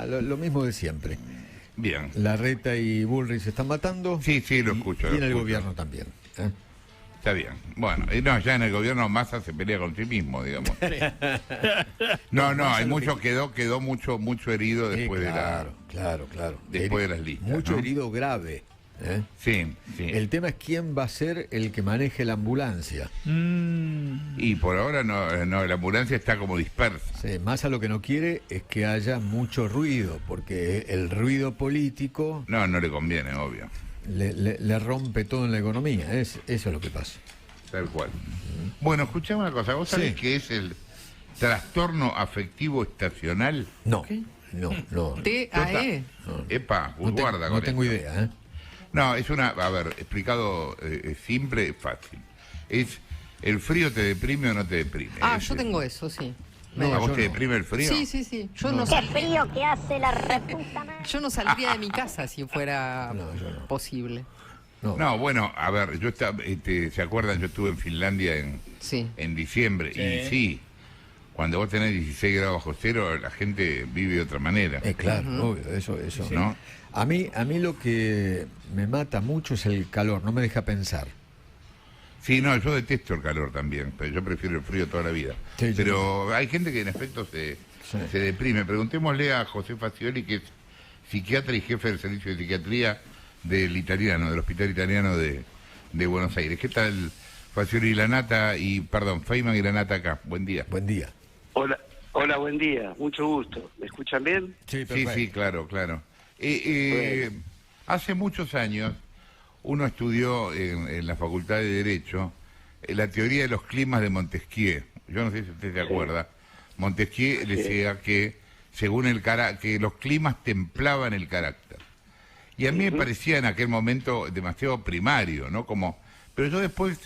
Lo mismo de siempre. Bien. Larreta y Bullrich se están matando. Sí, sí, lo escucho. Y lo en el escucho. gobierno también. Está bien. Bueno, no, ya en el gobierno Massa se pelea con sí mismo, digamos. No, hay mucho, quedó mucho herido después claro, claro. después de las listas. Mucho ¿no? herido grave. Sí. El tema es quién va a ser el que maneje la ambulancia. Y por ahora no, la ambulancia está como dispersa. Sí, Massa lo que no quiere es que haya mucho ruido, porque el ruido político No le conviene, obvio. le rompe todo en la economía. Eso es lo que pasa. Tal cual. Bueno, escuchame una cosa. ¿Vos sabés Sí. qué es el trastorno afectivo estacional? No. TAE. Epa, No guarda con no tengo esto. idea. No, es a ver, explicado simple, fácil. Es, ¿el frío te deprime o no te deprime? Yo tengo eso, sí. ¿A vos yo te no. deprime el frío? Sí. Yo no, ¡Qué frío que hace la reputa madre! yo no saldría de mi casa si fuera No, yo no. posible. No, bueno, a ver, yo estaba, ¿se acuerdan? Yo estuve en Finlandia Sí. en diciembre. Y sí, cuando vos tenés 16 grados bajo cero, la gente vive de otra manera. Claro, obvio, eso. ¿No? A mí lo que me mata mucho es el calor, no me deja pensar. Sí, no, yo detesto el calor también, pero yo prefiero el frío toda la vida. Sí, Pero hay gente que en efecto se deprime. Preguntémosle a José Facioli, que es psiquiatra y jefe del servicio de psiquiatría del Hospital Italiano de Buenos Aires. ¿Qué tal, Facioli Feynman y Lanata acá? Buen día. Buen día. Hola, buen día, mucho gusto. ¿Me escuchan bien? Sí, claro. Bueno. Hace muchos años uno estudió en la Facultad de Derecho la teoría de los climas de Montesquieu. Yo no sé si usted se acuerda. Montesquieu decía que según que los climas templaban el carácter. Y a mí me parecía en aquel momento demasiado primario, ¿no? Pero yo después,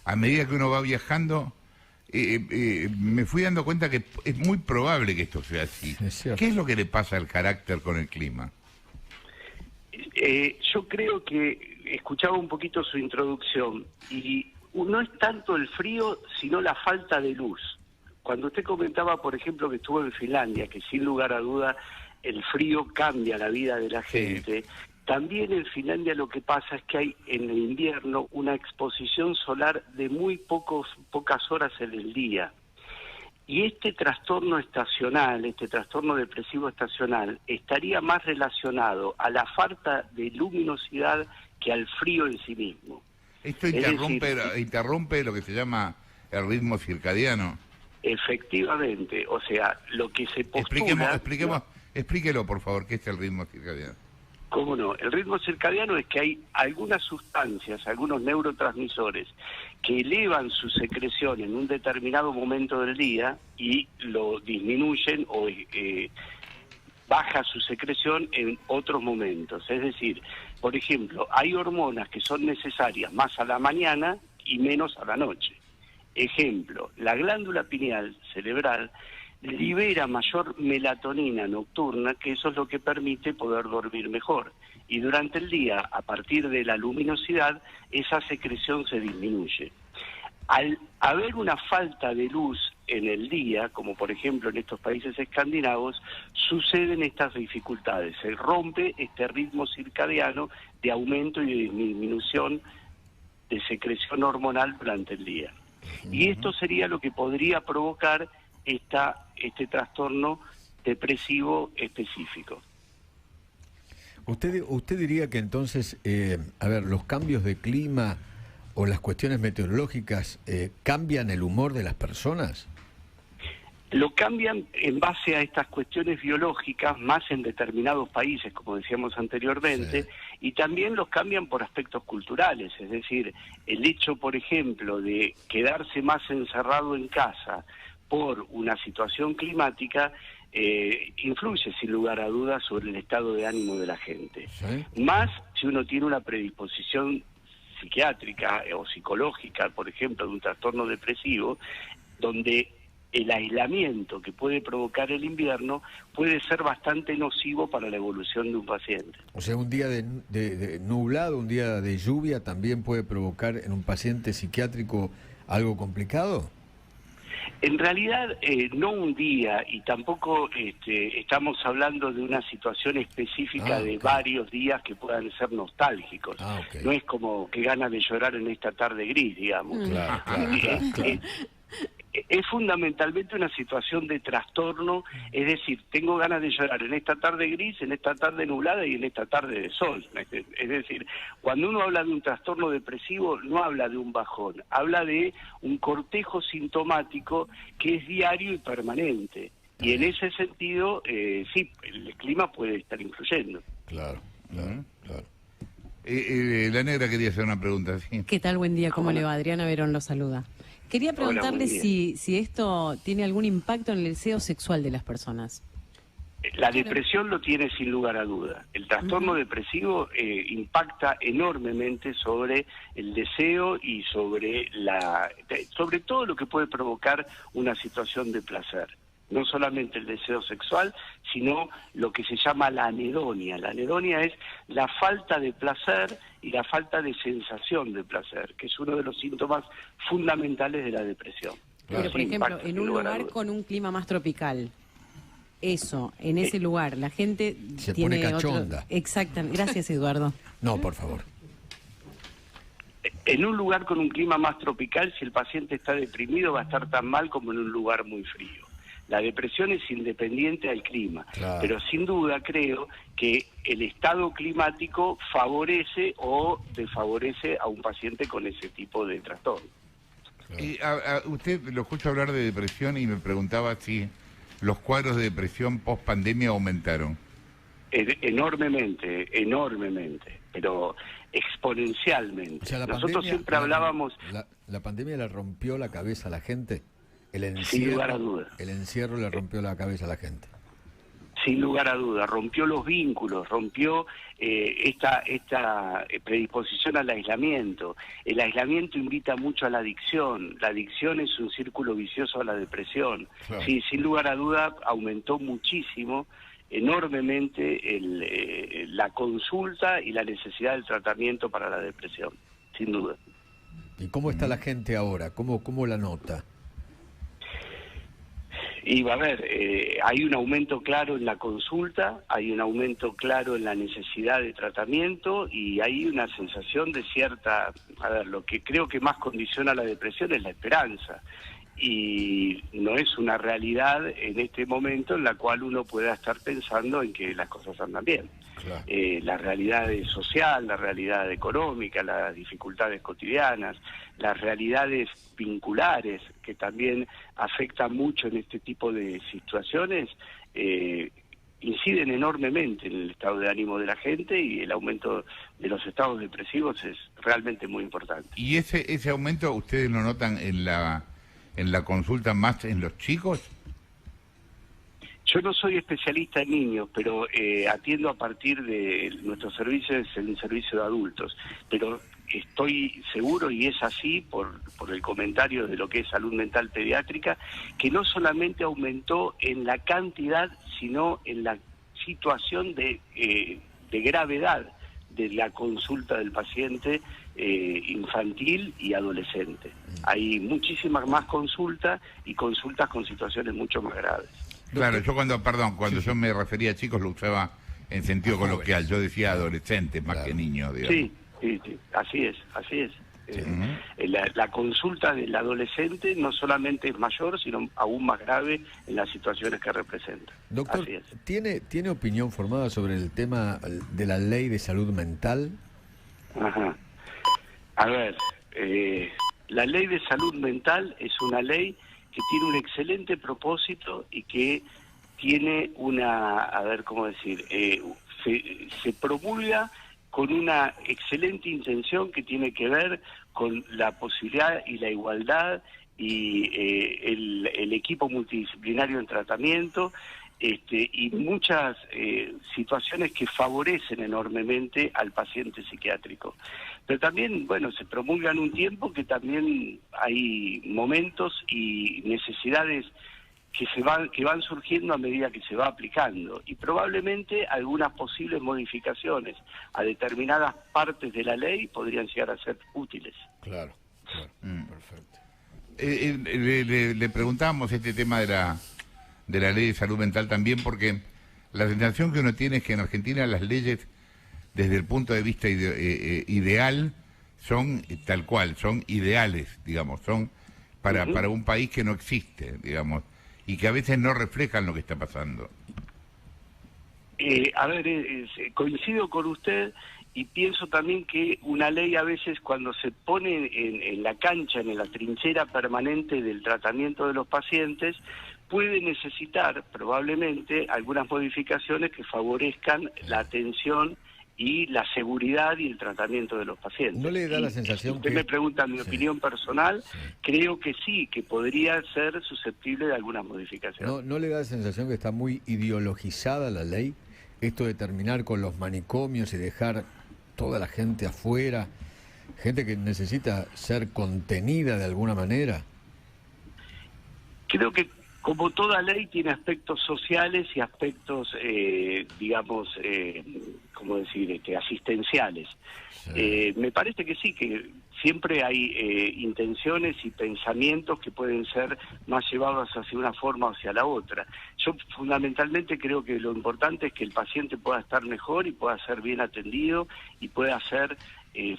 a medida que uno va viajando, me fui dando cuenta que es muy probable que esto sea así. Es cierto. ¿Qué es lo que le pasa al carácter con el clima? Yo creo que escuchaba un poquito su introducción y no es tanto el frío, sino la falta de luz. Cuando usted comentaba, por ejemplo, que estuvo en Finlandia, que sin lugar a duda el frío cambia la vida de la gente, también en Finlandia lo que pasa es que hay en el invierno una exposición solar de muy pocas horas en el día. Y este trastorno estacional, este trastorno depresivo estacional, estaría más relacionado a la falta de luminosidad que al frío en sí mismo. Esto interrumpe lo que se llama el ritmo circadiano. Efectivamente, o sea, lo que se postula... Explíquelo, por favor, ¿qué es el ritmo circadiano? ¿Cómo no? El ritmo circadiano es que hay algunas sustancias, algunos neurotransmisores que elevan su secreción en un determinado momento del día y lo disminuyen o baja su secreción en otros momentos. Es decir, por ejemplo, hay hormonas que son necesarias más a la mañana y menos a la noche. Ejemplo, la glándula pineal cerebral libera mayor melatonina nocturna, que eso es lo que permite poder dormir mejor. Y durante el día, a partir de la luminosidad, esa secreción se disminuye. Al haber una falta de luz en el día, como por ejemplo en estos países escandinavos, suceden estas dificultades. Se rompe este ritmo circadiano de aumento y de disminución de secreción hormonal durante el día. Y esto sería lo que podría provocar este trastorno depresivo específico. ¿Usted diría que entonces, los cambios de clima o las cuestiones meteorológicas cambian el humor de las personas? Lo cambian en base a estas cuestiones biológicas, más en determinados países, como decíamos anteriormente, Sí. y también los cambian por aspectos culturales, es decir, el hecho, por ejemplo, de quedarse más encerrado en casa por una situación climática, influye sin lugar a dudas sobre el estado de ánimo de la gente. ¿Sí? Más si uno tiene una predisposición psiquiátrica o psicológica, por ejemplo, de un trastorno depresivo, donde el aislamiento que puede provocar el invierno puede ser bastante nocivo para la evolución de un paciente. O sea, un día de nublado, un día de lluvia también puede provocar en un paciente psiquiátrico algo complicado. En realidad, no un día, y tampoco estamos hablando de una situación específica de varios días que puedan ser nostálgicos. No es como que ganas de llorar en esta tarde gris, digamos. Claro, claro, claro. Es fundamentalmente una situación de trastorno, es decir, tengo ganas de llorar en esta tarde gris, en esta tarde nublada y en esta tarde de sol. Es decir, cuando uno habla de un trastorno depresivo, no habla de un bajón, habla de un cortejo sintomático que es diario y permanente. Y en ese sentido, sí, el clima puede estar influyendo. Claro, claro, claro. La negra quería hacer una pregunta, ¿sí? ¿Qué tal? Buen día, ¿cómo le va? Adriana Verón lo saluda. Quería preguntarle Hola, si esto tiene algún impacto en el deseo sexual de las personas. La depresión lo tiene sin lugar a duda. El trastorno depresivo impacta enormemente sobre el deseo y sobre todo lo que puede provocar una situación de placer. No solamente el deseo sexual, sino lo que se llama la anedonia. La anedonia es la falta de placer y la falta de sensación de placer, que es uno de los síntomas fundamentales de la depresión. Pero, por ejemplo, en un lugar con un clima más tropical, en ese lugar, la gente se tiene pone cachonda. Exacto. Gracias, Eduardo. No, por favor. En un lugar con un clima más tropical, si el paciente está deprimido, va a estar tan mal como en un lugar muy frío. La depresión es independiente al clima, pero sin duda creo que el estado climático favorece o desfavorece a un paciente con ese tipo de trastorno. Usted lo escucho hablar de depresión y me preguntaba si los cuadros de depresión post pandemia aumentaron. Enormemente, pero exponencialmente. O sea, Nosotros siempre hablábamos... La pandemia le rompió la cabeza a la gente. Sin lugar a duda. El encierro le rompió la cabeza a la gente. Sin lugar a duda, rompió los vínculos, rompió esta predisposición al aislamiento. El aislamiento invita mucho a la adicción es un círculo vicioso a la depresión. Claro. Sí, sin lugar a duda aumentó muchísimo, enormemente, la consulta y la necesidad del tratamiento para la depresión, sin duda. ¿Y cómo está la gente ahora? ¿Cómo la nota? Y va a ver, hay un aumento claro en la consulta, hay un aumento claro en la necesidad de tratamiento y hay una sensación de cierta... A ver, lo que creo que más condiciona la depresión es la esperanza. Y no es una realidad en este momento en la cual uno pueda estar pensando en que las cosas andan bien. Claro. La realidad social, la realidad económica, las dificultades cotidianas, las realidades vinculares que también afectan mucho en este tipo de situaciones, inciden enormemente en el estado de ánimo de la gente y el aumento de los estados depresivos es realmente muy importante. ¿Y ese aumento ustedes lo notan en la consulta más en los chicos? Yo no soy especialista en niños, pero atiendo a partir de nuestro servicio, es un servicio de adultos. Pero estoy seguro, y es así por el comentario de lo que es salud mental pediátrica, que no solamente aumentó en la cantidad, sino en la situación de gravedad de la consulta del paciente infantil y adolescente. Hay muchísimas más consultas y consultas con situaciones mucho más graves. Claro, yo cuando yo me refería a chicos lo usaba en sentido coloquial, yo decía adolescentes más que niños, digamos. Sí, así es. La consulta del adolescente no solamente es mayor, sino aún más grave en las situaciones que representa. Doctor, Así es. ¿tiene opinión formada sobre el tema de la ley de salud mental? Ajá. A ver, la ley de salud mental es una ley que tiene un excelente propósito y que tiene se promulga con una excelente intención que tiene que ver con la posibilidad y la igualdad y el equipo multidisciplinario en tratamiento y muchas situaciones que favorecen enormemente al paciente psiquiátrico. Pero también, se promulga en un tiempo que también hay momentos y necesidades que van surgiendo a medida que se va aplicando, y probablemente algunas posibles modificaciones a determinadas partes de la ley podrían llegar a ser útiles. Claro, perfecto. Le preguntábamos este tema de la ley de salud mental también porque la sensación que uno tiene es que en Argentina las leyes, desde el punto de vista ideal, son tal cual, son ideales, digamos, son para un país que no existe, digamos, y que a veces no reflejan lo que está pasando. A ver, coincido con usted y pienso también que una ley a veces cuando se pone en la cancha, en la trinchera permanente del tratamiento de los pacientes, puede necesitar probablemente algunas modificaciones que favorezcan la atención y la seguridad y el tratamiento de los pacientes. ¿No le da la sensación si usted que... me pregunta mi opinión personal, creo que sí, que podría ser susceptible de algunas modificaciones. ¿No le da la sensación que está muy ideologizada la ley? Esto de terminar con los manicomios y dejar toda la gente afuera, gente que necesita ser contenida de alguna manera. Creo que como toda ley tiene aspectos sociales y aspectos, digamos, ¿cómo decir?, asistenciales. Sí. Me parece que sí, que siempre hay intenciones y pensamientos que pueden ser más llevados hacia una forma o hacia la otra. Yo fundamentalmente creo que lo importante es que el paciente pueda estar mejor y pueda ser bien atendido y pueda ser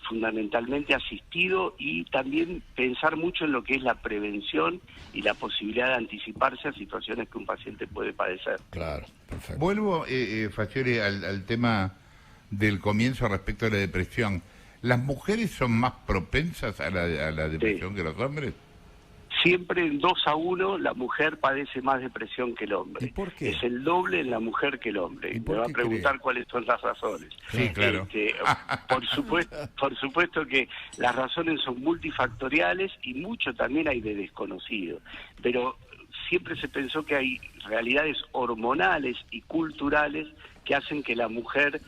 fundamentalmente asistido, y también pensar mucho en lo que es la prevención y la posibilidad de anticiparse a situaciones que un paciente puede padecer. Claro, perfecto. Vuelvo, Faccioli, al tema del comienzo respecto a la depresión. ¿Las mujeres son más propensas a la depresión que los hombres? Siempre en 2-1 la mujer padece más depresión que el hombre. ¿Y por qué? Es el doble en la mujer que el hombre. ¿Y Me por va a qué preguntar cree? cuáles son las razones. Sí, claro. Por supuesto que las razones son multifactoriales y mucho también hay de desconocido. Pero siempre se pensó que hay realidades hormonales y culturales que hacen que la mujer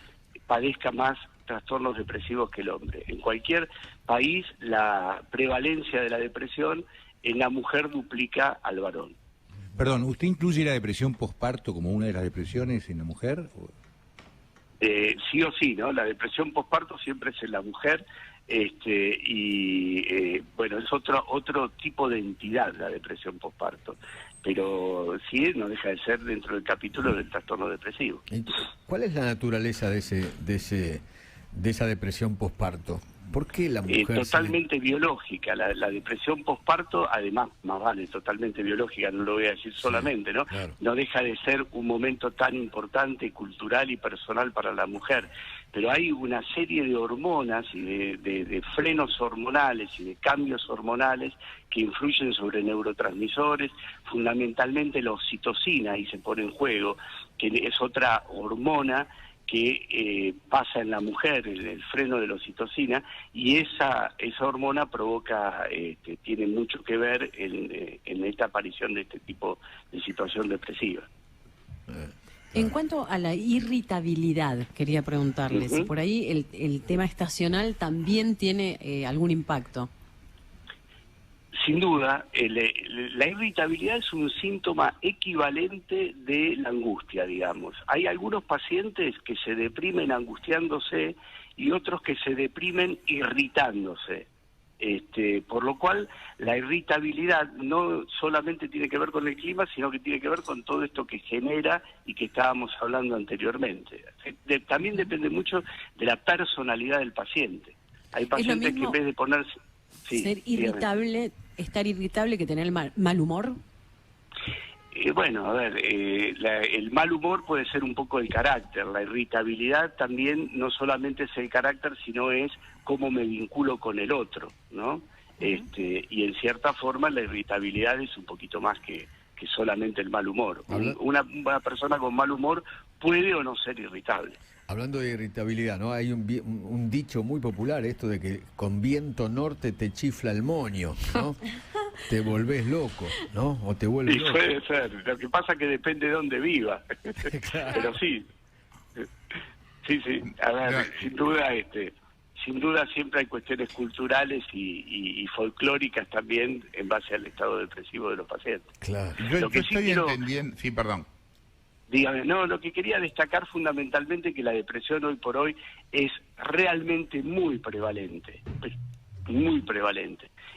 padezca más trastornos depresivos que el hombre. En cualquier país la prevalencia de la depresión en la mujer duplica al varón. Perdón, ¿usted incluye la depresión posparto como una de las depresiones en la mujer? Sí o sí, ¿no? La depresión posparto siempre es en la mujer, bueno, es otro tipo de entidad la depresión posparto, pero sí no deja de ser dentro del capítulo del trastorno depresivo. ¿Y cuál es la naturaleza de esa depresión posparto? ¿Por qué la mujer Totalmente biológica. La depresión posparto, además, más vale, totalmente biológica, no lo voy a decir solamente, ¿no? Claro. No deja de ser un momento tan importante, cultural y personal para la mujer. Pero hay una serie de hormonas y de frenos hormonales y de cambios hormonales que influyen sobre neurotransmisores, fundamentalmente la oxitocina, y se pone en juego, que es otra hormona que pasa en la mujer, el freno de la oxitocina, y esa hormona provoca, tiene mucho que ver en esta aparición de este tipo de situación depresiva. En cuanto a la irritabilidad, quería preguntarle si por ahí el tema estacional también tiene algún impacto. Sin duda, la irritabilidad es un síntoma equivalente de la angustia, digamos. Hay algunos pacientes que se deprimen angustiándose y otros que se deprimen irritándose. Por lo cual, la irritabilidad no solamente tiene que ver con el clima, sino que tiene que ver con todo esto que genera y que estábamos hablando anteriormente. También depende mucho de la personalidad del paciente. Hay pacientes que en vez de ponerse... Sí, ser irritable, estar irritable que tener mal humor. Bueno, a ver, el mal humor puede ser un poco el carácter. La irritabilidad también no solamente es el carácter, sino es cómo me vinculo con el otro, ¿no? Y en cierta forma la irritabilidad es un poquito más que solamente el mal humor. Una persona con mal humor puede o no ser irritable. Hablando de irritabilidad, ¿no? Hay un dicho muy popular, esto de que con viento norte te chifla el moño, ¿no? Te volvés loco, ¿no? O te vuelves loco. Puede ser. Lo que pasa es que depende de dónde viva. Claro. Pero sí. Sí. A ver, sin duda siempre hay cuestiones culturales y folclóricas también en base al estado depresivo de los pacientes. Claro. Yo Lo que estoy entendiendo... Sí, perdón. Dígame, no, lo que quería destacar fundamentalmente que la depresión hoy por hoy es realmente muy prevalente,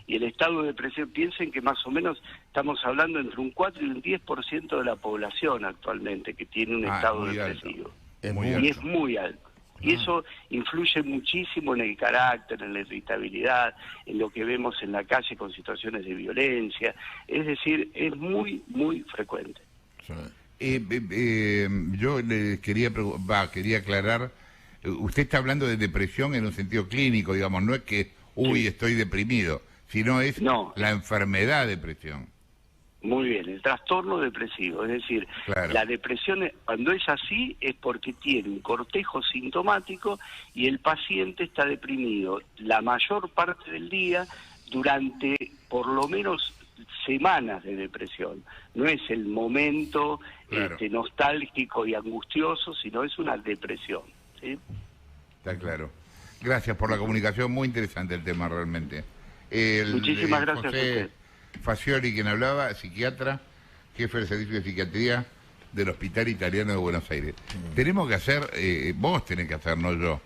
Y el estado de depresión, piensen que más o menos estamos hablando entre un 4 y un 10% de la población actualmente que tiene un estado muy depresivo. alto. Es muy alto. Y es muy alto. Y eso influye muchísimo en el carácter, en la irritabilidad, en lo que vemos en la calle con situaciones de violencia. Es decir, es muy, muy frecuente. Yo le quería aclarar, usted está hablando de depresión en un sentido clínico, digamos, no es que, estoy deprimido, sino es la enfermedad depresión. Muy bien, el trastorno depresivo, es decir, la depresión cuando es así es porque tiene un cortejo sintomático y el paciente está deprimido la mayor parte del día durante por lo menos semanas de depresión. No es el momento nostálgico y angustioso, sino es una depresión. ¿Sí? Está claro. Gracias por la comunicación, muy interesante el tema realmente. Muchísimas gracias José a usted. Facioli, quien hablaba, psiquiatra, jefe del servicio de psiquiatría del Hospital Italiano de Buenos Aires. Tenemos que hacer, vos tenés que hacer, no yo.